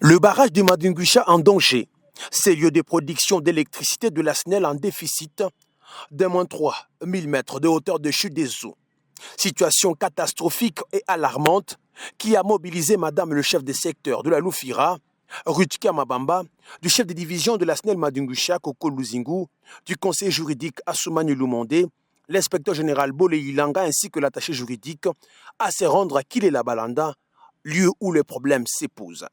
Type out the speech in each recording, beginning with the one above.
Le barrage de Madingusha en danger. Ces lieux de production d'électricité de la SNEL en déficit de moins 3 000 mètres de hauteur de chute des eaux. Situation catastrophique et alarmante qui a mobilisé Madame le chef des secteurs de la Loufira, Rutkia Mabamba, du chef de division de la SNEL Madingusha, Koko Luzingu, du conseiller juridique Assoumani Lumondé, l'inspecteur général Bolé Ilanga ainsi que l'attaché juridique à se rendre à Kile-la-Balanda, lieu où le problème s'épouse.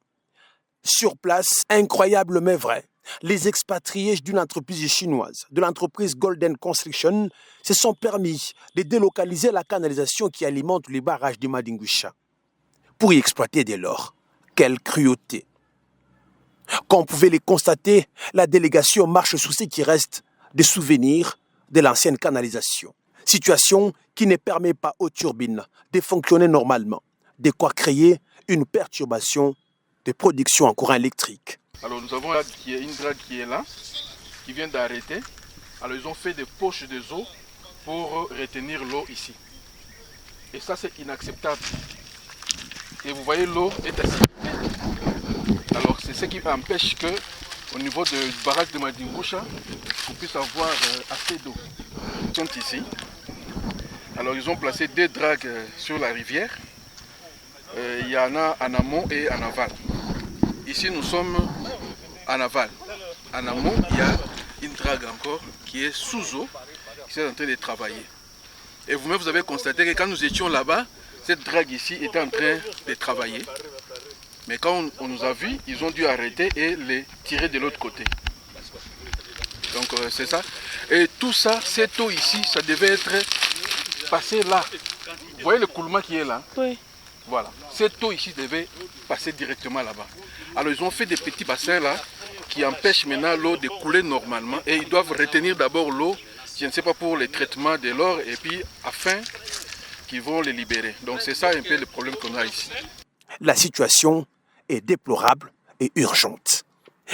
Sur place, incroyable mais vrai, les expatriés d'une entreprise chinoise, de l'entreprise Golden Construction, se sont permis de délocaliser la canalisation qui alimente les barrages de Madingusha pour y exploiter de l'or. Quelle cruauté! Comme on pouvait les constater, la délégation marche sous ce qui reste des souvenirs de l'ancienne canalisation. Situation qui ne permet pas aux turbines de fonctionner normalement, de quoi créer une perturbation de production en courant électrique. Alors nous avons là une drague qui est là, qui vient d'arrêter. Alors ils ont fait des poches de eau pour retenir l'eau ici. Et ça c'est inacceptable. Et vous voyez l'eau est acidulée. Alors c'est ce qui empêche que au niveau du barrage de Madingusha, on puisse avoir assez d'eau. Ils sont ici. Alors ils ont placé deux dragues sur la rivière. Il y en a en amont et en aval. Ici nous sommes en aval. En amont, il y a une drague encore qui est sous eau, qui est en train de travailler. Et vous-même, vous avez constaté que quand nous étions là-bas, cette drague ici était en train de travailler. Mais quand on nous a vus, ils ont dû arrêter et les tirer de l'autre côté. Donc c'est ça. Et tout ça, cette eau ici, ça devait être passé là. Vous voyez le coulement qui est là? Oui. Voilà. Cette eau ici devait passer directement là-bas. Alors ils ont fait des petits bassins là qui empêchent maintenant l'eau de couler normalement et ils doivent retenir d'abord l'eau, je ne sais pas, pour le traitement de l'or et puis afin qu'ils vont les libérer. Donc c'est ça un peu le problème qu'on a ici. La situation est déplorable et urgente.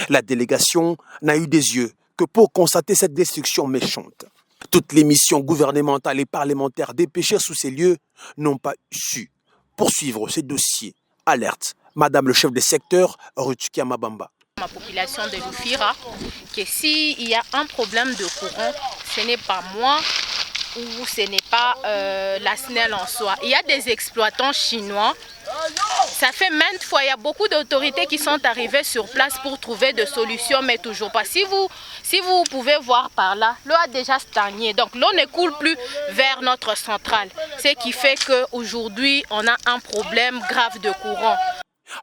La délégation n'a eu des yeux que pour constater cette destruction méchante. Toutes les missions gouvernementales et parlementaires dépêchées sous ces lieux n'ont pas su poursuivre ces dossiers. Alerte, Madame le chef des secteurs, Rutkia Mabamba. Ma population de Loufira, que s'il y a un problème de courant, ce n'est pas moi ou ce n'est pas la SNEL en soi. Il y a des exploitants chinois. Ça fait maintes fois, il y a beaucoup d'autorités qui sont arrivées sur place pour trouver des solutions, mais toujours pas. Si vous pouvez voir par là, l'eau a déjà stagné. Donc l'eau ne coule plus vers notre centrale. Ce qui fait qu'aujourd'hui, on a un problème grave de courant.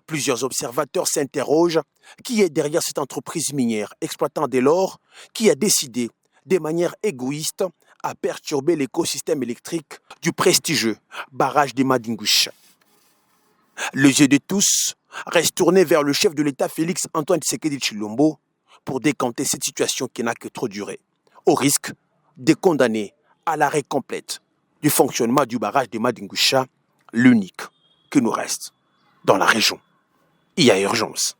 Plusieurs observateurs s'interrogent qui est derrière cette entreprise minière exploitant de l'or qui a décidé de manière égoïste à perturber l'écosystème électrique du prestigieux barrage de Madingusha. Les yeux de tous restent tournés vers le chef de l'État Félix Antoine Tshisekedi Tshilombo pour décanter cette situation qui n'a que trop duré, au risque de condamner à l'arrêt complète du fonctionnement du barrage de Madingusha, l'unique qui nous reste dans la région. Il y a urgence.